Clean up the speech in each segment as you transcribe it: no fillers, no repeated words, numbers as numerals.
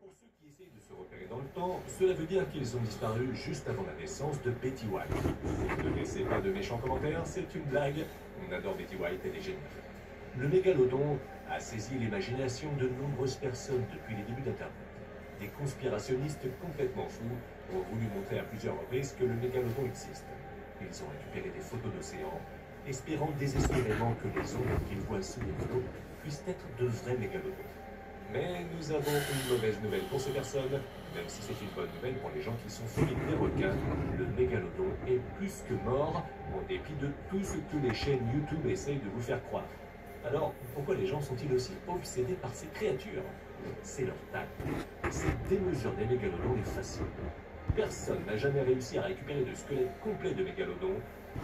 Pour ceux qui essayent de se repérer dans le temps, cela veut dire qu'ils ont disparu juste avant la naissance de Betty White. Ne laissez pas de méchants commentaires, c'est une blague. On adore Betty White, elle est géniale. Le mégalodon a saisi l'imagination de nombreuses personnes depuis les débuts d'Internet. Des conspirationnistes complètement fous ont voulu montrer à plusieurs reprises que le mégalodon existe. Ils ont récupéré des photos d'océans, espérant désespérément que les ondes qu'ils voient sous les flots puissent être de vrais mégalodons. Mais nous avons une mauvaise nouvelle pour ces personnes, même si c'est une bonne nouvelle pour les gens qui sont phobes des requins. Le mégalodon est plus que mort, en dépit de tout ce que les chaînes YouTube essayent de vous faire croire. Alors, pourquoi les gens sont-ils aussi obsédés par ces créatures? C'est leur taille. Cette démesure des mégalodons est facile. Personne n'a jamais réussi à récupérer de squelette complet de mégalodon,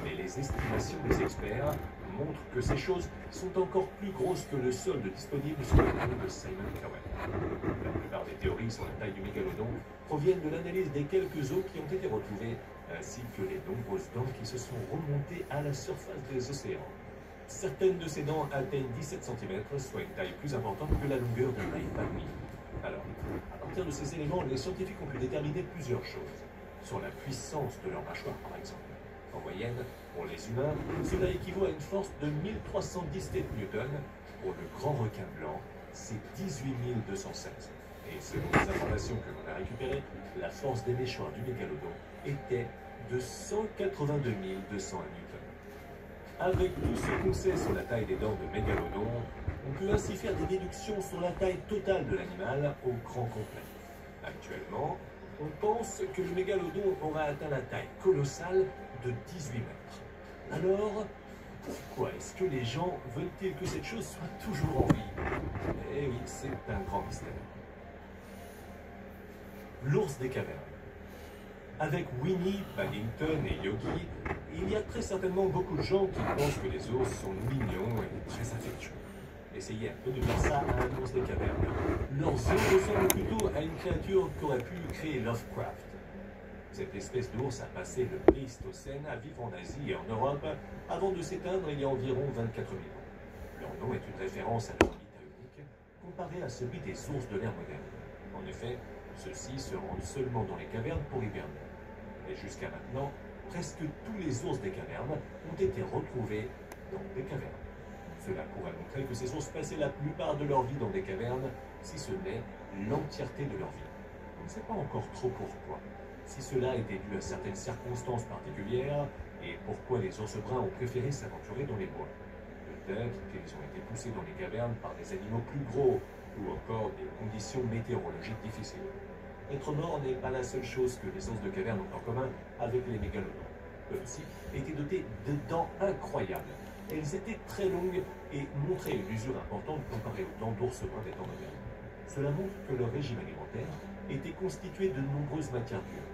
mais les estimations des experts montrent que ces choses sont encore plus grosses que le solde disponible sur le compte de Simon Cowell. La plupart des théories sur la taille du mégalodon proviennent de l'analyse des quelques os qui ont été retrouvés, ainsi que les nombreuses dents qui se sont remontées à la surface des océans. Certaines de ces dents atteignent 17 cm, soit une taille plus importante que la longueur d'un palmier. Alors, à partir de ces éléments, les scientifiques ont pu déterminer plusieurs choses. Sur la puissance de leur mâchoire, par exemple. En moyenne, pour les humains, cela équivaut à une force de 1317 Newton. Pour le grand requin blanc, c'est 18 216. Et selon les informations que l'on a récupérées, la force des mâchoires du mégalodon était de 182 201 Newton. Avec tout ce qu'on sait sur la taille des dents de mégalodon, on peut ainsi faire des déductions sur la taille totale de l'animal au grand complet. Actuellement, on pense que le mégalodon aura atteint la taille colossale de 18 mètres. Alors, pourquoi est-ce que les gens veulent-ils que cette chose soit toujours en vie? Eh oui, c'est un grand mystère. L'ours des cavernes. Avec Winnie, Paddington et Yogi, il y a très certainement beaucoup de gens qui pensent que les ours sont mignons et très affectueux. Essayez un peu de faire ça à un ours des cavernes. Leurs os ressemblent plutôt à une créature qu'aurait pu créer Lovecraft. Cette espèce d'ours a passé le Pléistocène à vivre en Asie et en Europe avant de s'éteindre il y a environ 24 000 ans. Leur nom est une référence à leur habitat unique comparé à celui des ours de l'ère moderne. En effet, ceux-ci se rendent seulement dans les cavernes pour hiberner. Et jusqu'à maintenant, presque tous les ours des cavernes ont été retrouvés dans des cavernes. Cela pourrait montrer que ces ours passaient la plupart de leur vie dans des cavernes, si ce n'est l'entièreté de leur vie. On ne sait pas encore trop pourquoi. Si cela était dû à certaines circonstances particulières, et pourquoi les ours bruns ont préféré s'aventurer dans les bois. Peut-être qu'ils ont été poussés dans les cavernes par des animaux plus gros, ou encore des conditions météorologiques difficiles. Être mort n'est pas la seule chose que les ours de caverne ont en commun avec les mégalodons. Eux-ci étaient dotés de dents incroyables. Elles étaient très longues et montraient une usure importante comparée aux dents d'ours bruns des temps modernes. Cela montre que leur régime alimentaire était constitué de nombreuses matières dures.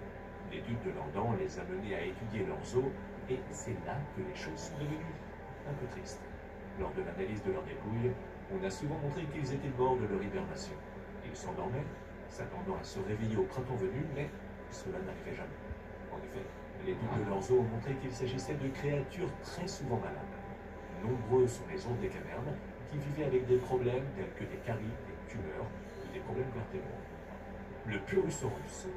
L'étude de leurs dents les a menés à étudier leurs os, et c'est là que les choses sont devenues un peu tristes. Lors de l'analyse de leurs dépouilles, on a souvent montré qu'ils étaient morts de leur hibernation. Ils s'endormaient, s'attendant à se réveiller au printemps venu, mais cela n'arrivait jamais. En effet, l'étude de leurs os ont montré qu'il s'agissait de créatures très souvent malades. Nombreux sont les ours des cavernes qui vivaient avec des problèmes tels que des caries, des tumeurs ou des problèmes vertébraux. Le Purosaurus.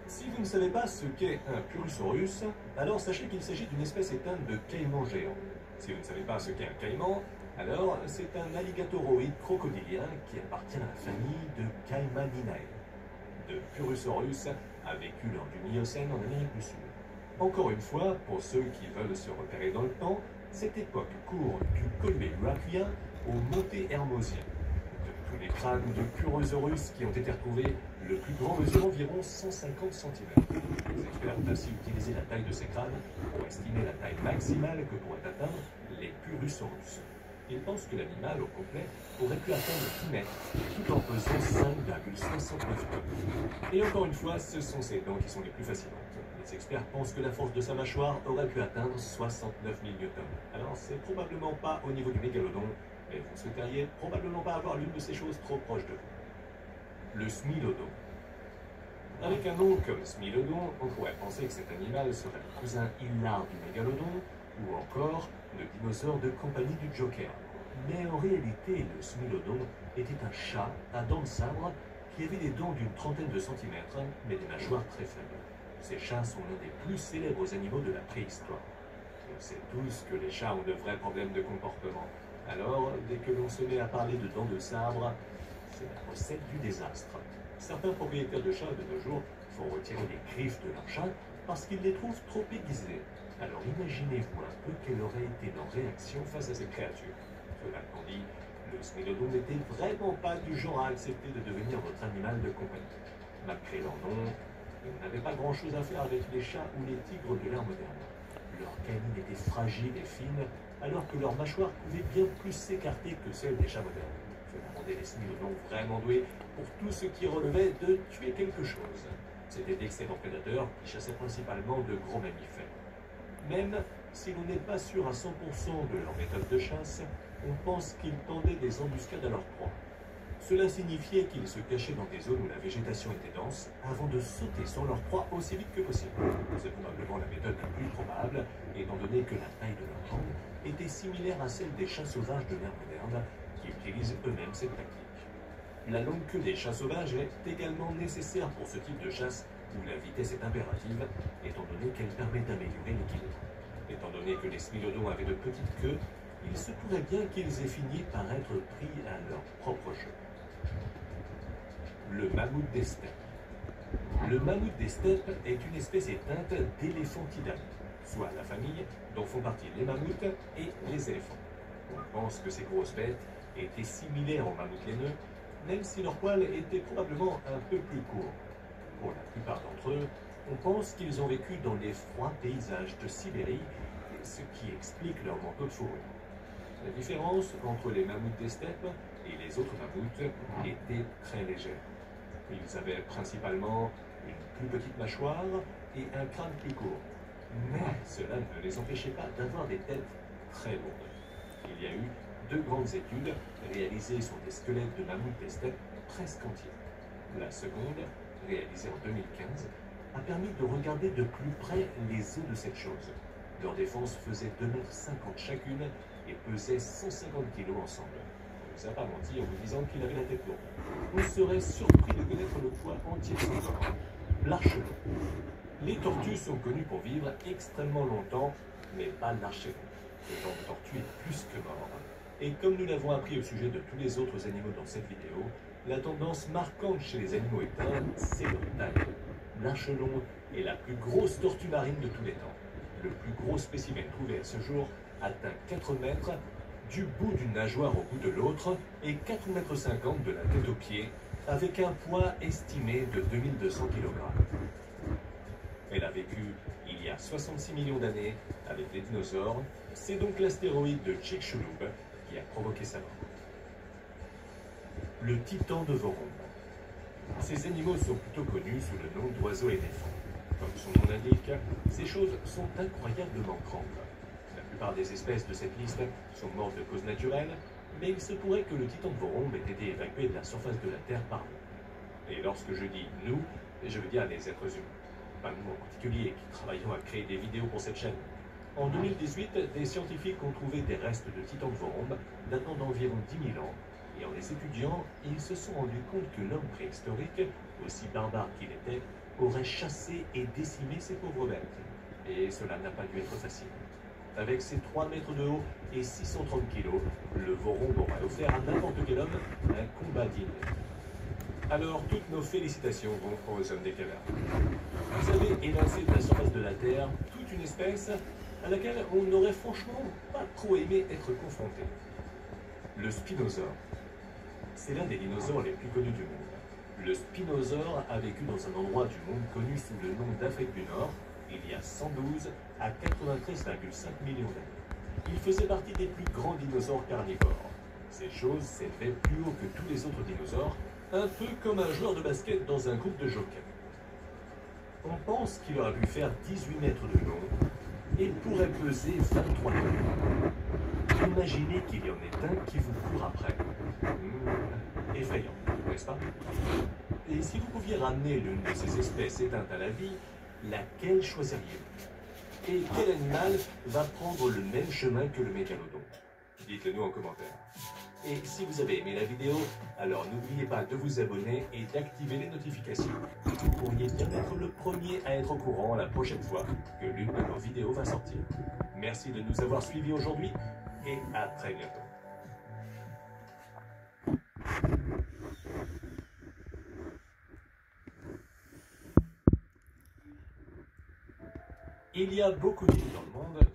Si vous ne savez pas ce qu'est un Purosaurus, alors sachez qu'il s'agit d'une espèce éteinte de caïman géant. Si vous ne savez pas ce qu'est un caïman, alors c'est un alligatoroïde crocodilien qui appartient à la famille de Caimaninae. De Purosaurus a vécu lors du Miocène en Amérique du Sud. Encore une fois, pour ceux qui veulent se repérer dans le temps, cette époque court du Colbé-Huaquien au Monte Hermosien. De tous les crânes de Purosaurus qui ont été retrouvés, le plus grand mesure environ 150 cm. Les experts ont ainsi utilisé la taille de ces crânes pour estimer la taille maximale que pourraient atteindre les Purosaurus. Ils pensent que l'animal au complet aurait pu atteindre 10 mètres, tout en pesant 5,69 tonnes. Et encore une fois, ce sont ces dents qui sont les plus fascinantes. Les experts pensent que la force de sa mâchoire aurait pu atteindre 69 000 newtons. Alors c'est probablement pas au niveau du mégalodon, mais vous souhaiteriez probablement pas avoir l'une de ces choses trop proche de vous. Le Smilodon. Avec un nom comme Smilodon, on pourrait penser que cet animal serait le cousin hilar du mégalodon, ou encore le dinosaure de compagnie du Joker. Mais en réalité, le Smilodon était un chat à dents de sabre qui avait des dents d'une trentaine de centimètres, mais des mâchoires très faibles. Ces chats sont l'un des plus célèbres animaux de la préhistoire. On sait tous que les chats ont de vrais problèmes de comportement. Alors, dès que l'on se met à parler de dents de sabre, c'est la recette du désastre. Certains propriétaires de chats de nos jours font retirer les griffes de leurs chats parce qu'ils les trouvent trop aiguisées. Alors imaginez-vous un peu quelle aurait été leur réaction face à ces créatures. Cela étant dit, le smilodon n'était vraiment pas du genre à accepter de devenir votre animal de compagnie. Malgré leur nom, ils n'avaient pas grand-chose à faire avec les chats ou les tigres de l'ère moderne. Leur canine était fragile et fine, alors que leur mâchoire pouvait bien plus s'écarter que celle des chats modernes. Cela rendait les smilodons vraiment doués pour tout ce qui relevait de tuer quelque chose. C'étaient d'excellents prédateurs qui chassaient principalement de gros mammifères. Même si l'on n'est pas sûr à 100% de leur méthode de chasse, on pense qu'ils tendaient des embuscades à leur proie. Cela signifiait qu'ils se cachaient dans des zones où la végétation était dense avant de sauter sur leur proie aussi vite que possible. C'est probablement la méthode la plus probable, étant donné que la taille de leurs jambes était similaire à celle des chats sauvages de l'ère moderne, qui utilisent eux-mêmes cette tactique. La longue queue des chats sauvages est également nécessaire pour ce type de chasse où la vitesse est impérative, étant donné qu'elle permet d'améliorer l'équilibre. Étant donné que les smilodons avaient de petites queues, il se pourrait bien qu'ils aient fini par être pris à leur propre jeu. Le mammouth des steppes. Le mammouth des steppes est une espèce éteinte d'Elephantidae, soit la famille dont font partie les mammouths et les éléphants. On pense que ces grosses bêtes étaient similaires aux mammouths laineux, même si leurs poils étaient probablement un peu plus courts. Pour la plupart d'entre eux, on pense qu'ils ont vécu dans les froids paysages de Sibérie, ce qui explique leur manteau de fourrure. La différence entre les mammouths des steppes et les autres mammouths était très légère. Ils avaient principalement une plus petite mâchoire et un crâne plus court. Mais cela ne les empêchait pas d'avoir des têtes très lourdes. Il y a eu 2 grandes études réalisées sur des squelettes de mammouths des steppes presque entiers. La seconde, réalisée en 2015, a permis de regarder de plus près les os de cette chose. Leur défense faisait 2,50 m chacune et pesait 150 kg ensemble. On ne nous a pas menti en vous disant qu'il avait la tête lourde. On serait surpris de connaître le poids entier de son corps. L'archelon. Les tortues sont connues pour vivre extrêmement longtemps, mais pas l'archelon. Le genre de tortue est plus que mort. Et comme nous l'avons appris au sujet de tous les autres animaux dans cette vidéo, la tendance marquante chez les animaux éteints, c'est leur taille. L'archelon est la plus grosse tortue marine de tous les temps. Le plus gros spécimen trouvé à ce jour atteint 4 mètres du bout d'une nageoire au bout de l'autre et 4,50 m de la tête aux pieds, avec un poids estimé de 2200 kg. Elle a vécu il y a 66 millions d'années avec les dinosaures. C'est donc l'astéroïde de Chicxulub qui a provoqué sa mort. Le titan de Voron. Ces animaux sont plutôt connus sous le nom d'oiseaux éléphants. Comme son nom l'indique, ces choses sont incroyablement grandes. La plupart des espèces de cette liste sont mortes de causes naturelles, mais il se pourrait que le titan de Voron ait été évacué de la surface de la Terre par nous. Et lorsque je dis « nous », je veux dire les êtres humains. Pas nous en particulier, qui travaillons à créer des vidéos pour cette chaîne. En 2018, des scientifiques ont trouvé des restes de titan de Voron datant d'environ 10 000 ans, et en les étudiant, ils se sont rendus compte que l'homme préhistorique, aussi barbare qu'il était, aurait chassé et décimé ces pauvres bêtes. Et cela n'a pas dû être facile. Avec ses 3 mètres de haut et 630 kg, le Voron aurait offert à n'importe quel homme un combat digne. Alors, toutes nos félicitations vont aux hommes des cavernes. Vous avez évincé de la surface de la Terre toute une espèce à laquelle on n'aurait franchement pas trop aimé être confronté. Le spinosaure. C'est l'un des dinosaures les plus connus du monde. Le spinosaure a vécu dans un endroit du monde connu sous le nom d'Afrique du Nord il y a 112 à 93,5 millions d'années. Il faisait partie des plus grands dinosaures carnivores. Ces choses s'élevaient plus haut que tous les autres dinosaures, un peu comme un joueur de basket dans un groupe de jockey. On pense qu'il aurait pu faire 18 mètres de long et pourrait peser 23 tonnes. Imaginez qu'il y en ait un qui vous court après. Effrayant, n'est-ce pas? Et si vous pouviez ramener l'une de ces espèces éteintes à la vie, laquelle choisiriez-vous? Et quel animal va prendre le même chemin que le mégalodon? Dites-le nous en commentaire. Et si vous avez aimé la vidéo, alors n'oubliez pas de vous abonner et d'activer les notifications. Vous pourriez bien être le premier à être au courant la prochaine fois que l'une de nos vidéos va sortir. Merci de nous avoir suivis aujourd'hui et à très bientôt. Il y a beaucoup d'îles dans le monde.